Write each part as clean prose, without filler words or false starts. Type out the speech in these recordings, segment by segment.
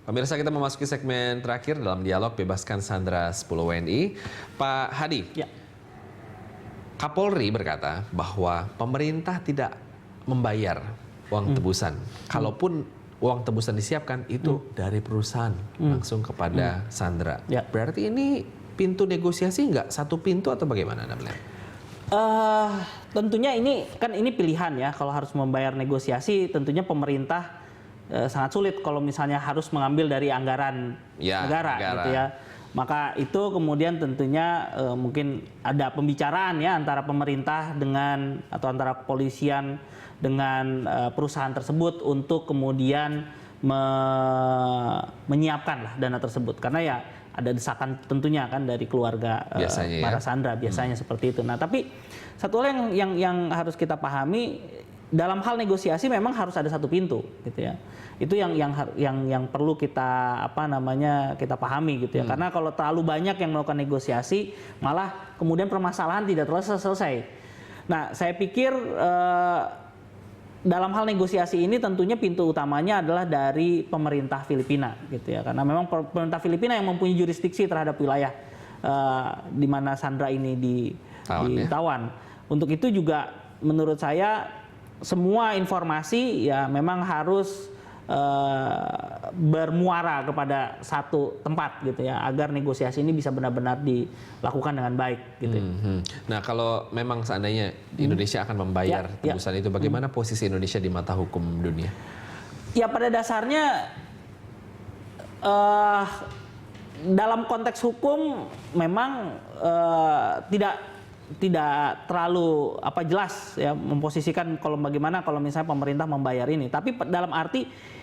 Pemirsa, kita memasuki segmen terakhir dalam dialog Bebaskan Sandera 10 WNI. Pak Hadi, Ya. Kapolri berkata bahwa pemerintah tidak membayar uang tebusan. Kalaupun uang tebusan disiapkan itu dari perusahaan langsung kepada Sandera. Ya. Berarti ini pintu negosiasi nggak satu pintu atau bagaimana Anda melihat? Tentunya ini pilihan ya. Kalau harus membayar negosiasi, tentunya pemerintah sangat sulit kalau misalnya harus mengambil dari anggaran negara gitu ya. Maka itu kemudian tentunya mungkin ada pembicaraan ya antara pemerintah dengan atau antara kepolisian dengan perusahaan tersebut untuk kemudian menyiapkan lah dana tersebut, karena ya ada desakan tentunya kan dari keluarga para Sandera biasanya seperti itu. Nah, tapi satu hal yang harus kita pahami, dalam hal negosiasi memang harus ada satu pintu gitu ya. Itu yang perlu kita kita pahami gitu ya. Karena kalau terlalu banyak yang melakukan negosiasi, malah kemudian permasalahan tidak selesai. Nah, saya pikir dalam hal negosiasi ini tentunya pintu utamanya adalah dari pemerintah Filipina gitu ya. Karena memang pemerintah Filipina yang mempunyai jurisdiksi terhadap wilayah di mana Sandera ini ditawan. Untuk itu juga menurut saya semua informasi ya memang harus bermuara kepada satu tempat gitu ya, agar negosiasi ini bisa benar-benar dilakukan dengan baik gitu. Nah, kalau memang seandainya Indonesia akan membayar tebusan itu, bagaimana posisi Indonesia di mata hukum dunia? Ya, pada dasarnya dalam konteks hukum memang tidak terlalu jelas ya memposisikan kalau bagaimana kalau misalnya pemerintah membayar ini. Tapi dalam arti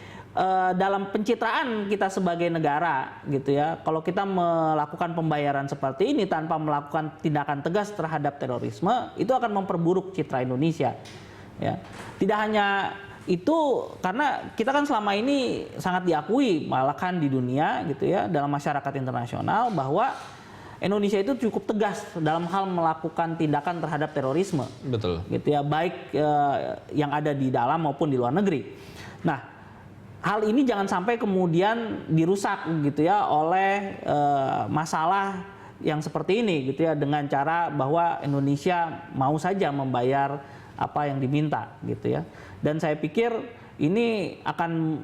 dalam pencitraan kita sebagai negara gitu ya, kalau kita melakukan pembayaran seperti ini tanpa melakukan tindakan tegas terhadap terorisme, itu akan memperburuk citra Indonesia ya. Tidak hanya itu, karena kita kan selama ini sangat diakui malahan di dunia gitu ya, dalam masyarakat internasional, bahwa Indonesia itu cukup tegas dalam hal melakukan tindakan terhadap terorisme. Betul. Gitu ya, baik yang ada di dalam maupun di luar negeri. Nah, hal ini jangan sampai kemudian dirusak gitu ya oleh masalah yang seperti ini gitu ya, dengan cara bahwa Indonesia mau saja membayar apa yang diminta gitu ya. Dan saya pikir ini akan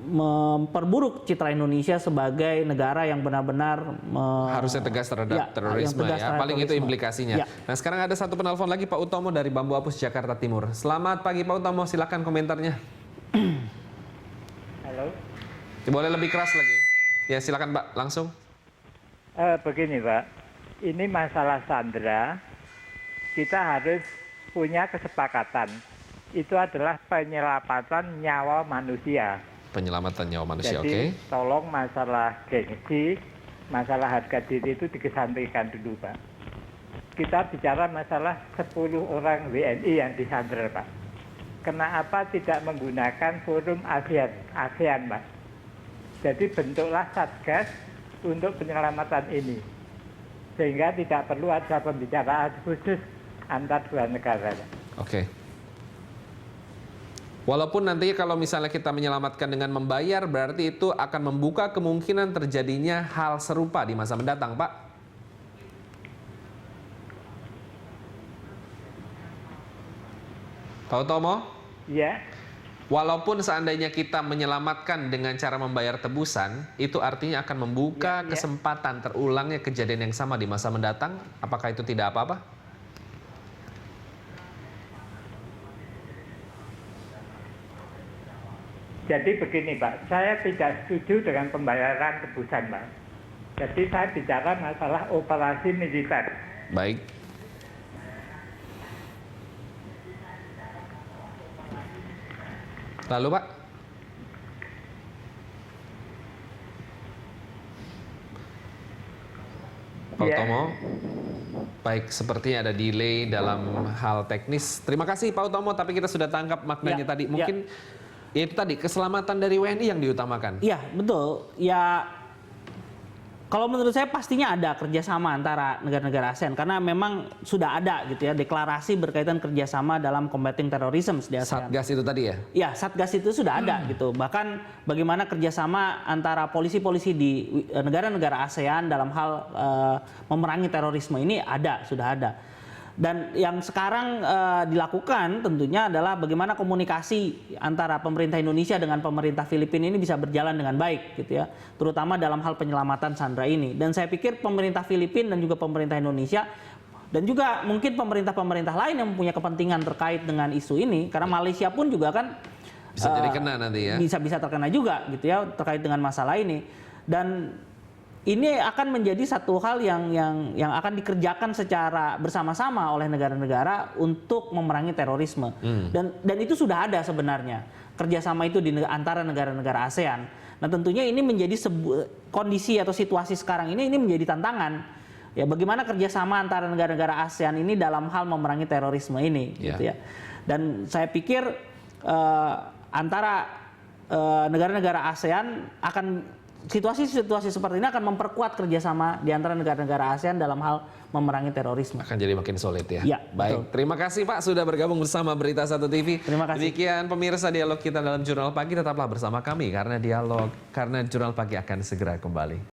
memperburuk citra Indonesia sebagai negara yang benar-benar harusnya tegas terhadap terorisme ya. Paling itu implikasinya. Ya. Nah, sekarang ada satu penelpon lagi, Pak Utomo dari Bambu Apus, Jakarta Timur. Selamat pagi Pak Utomo, silakan komentarnya. Halo. Boleh lebih keras lagi. Ya, silakan Pak, langsung. Begini Pak, ini masalah Sandera, kita harus punya kesepakatan. Itu adalah penyelamatan nyawa manusia. Penyelamatan nyawa manusia, jadi, tolong masalah gengsi, masalah harga diri itu dikesampingkan dulu, Pak. Kita bicara masalah 10 orang WNI yang disandera, Pak. Kenapa tidak menggunakan forum ASEAN, Pak? Jadi bentuklah satgas untuk penyelamatan ini. Sehingga tidak perlu ada pembicaraan khusus antar dua negara, Pak. Oke. Walaupun nantinya kalau misalnya kita menyelamatkan dengan membayar, berarti itu akan membuka kemungkinan terjadinya hal serupa di masa mendatang, Pak. Pak Utomo? Iya. Walaupun seandainya kita menyelamatkan dengan cara membayar tebusan, itu artinya akan membuka kesempatan terulangnya kejadian yang sama di masa mendatang. Apakah itu tidak apa-apa? Jadi begini Pak, saya tidak setuju dengan pembayaran tebusan Pak. Jadi saya bicara masalah operasi militer. Baik. Lalu Pak? Pak Utomo? Baik, sepertinya ada delay dalam hal teknis. Terima kasih Pak Utomo, tapi kita sudah tangkap maknanya tadi. Mungkin ya itu tadi, keselamatan dari WNI yang diutamakan. Iya, betul. Ya, Kalau menurut saya pastinya ada kerjasama antara negara-negara ASEAN karena memang sudah ada gitu ya deklarasi berkaitan kerjasama dalam combating terrorism di ASEAN. Satgas itu tadi ya? Ya, Satgas itu sudah ada gitu. Bahkan bagaimana kerjasama antara polisi-polisi di negara-negara ASEAN dalam hal memerangi terorisme ini sudah ada. Dan yang sekarang dilakukan tentunya adalah bagaimana komunikasi antara pemerintah Indonesia dengan pemerintah Filipina ini bisa berjalan dengan baik gitu ya, terutama dalam hal penyelamatan sandera ini. Dan saya pikir pemerintah Filipina dan juga pemerintah Indonesia dan juga mungkin pemerintah-pemerintah lain yang mempunyai kepentingan terkait dengan isu ini, karena Malaysia pun juga kan bisa jadi kena nanti ya. Bisa terkena juga gitu ya terkait dengan masalah ini. Dan ini akan menjadi satu hal yang akan dikerjakan secara bersama-sama oleh negara-negara untuk memerangi terorisme. Dan itu sudah ada sebenarnya kerjasama itu antara negara-negara ASEAN. Nah tentunya ini menjadi kondisi atau situasi sekarang ini menjadi tantangan. Ya bagaimana kerjasama antara negara-negara ASEAN ini dalam hal memerangi terorisme ini, gitu ya. Dan saya pikir antara negara-negara ASEAN akan situasi-situasi seperti ini akan memperkuat kerjasama di antara negara-negara ASEAN dalam hal memerangi terorisme. Akan jadi makin solid ya. Ya, baik. betul. Terima kasih Pak sudah bergabung bersama Berita Satu TV. Terima kasih. Demikian pemirsa dialog kita dalam Jurnal Pagi, tetaplah bersama kami karena Jurnal Pagi akan segera kembali.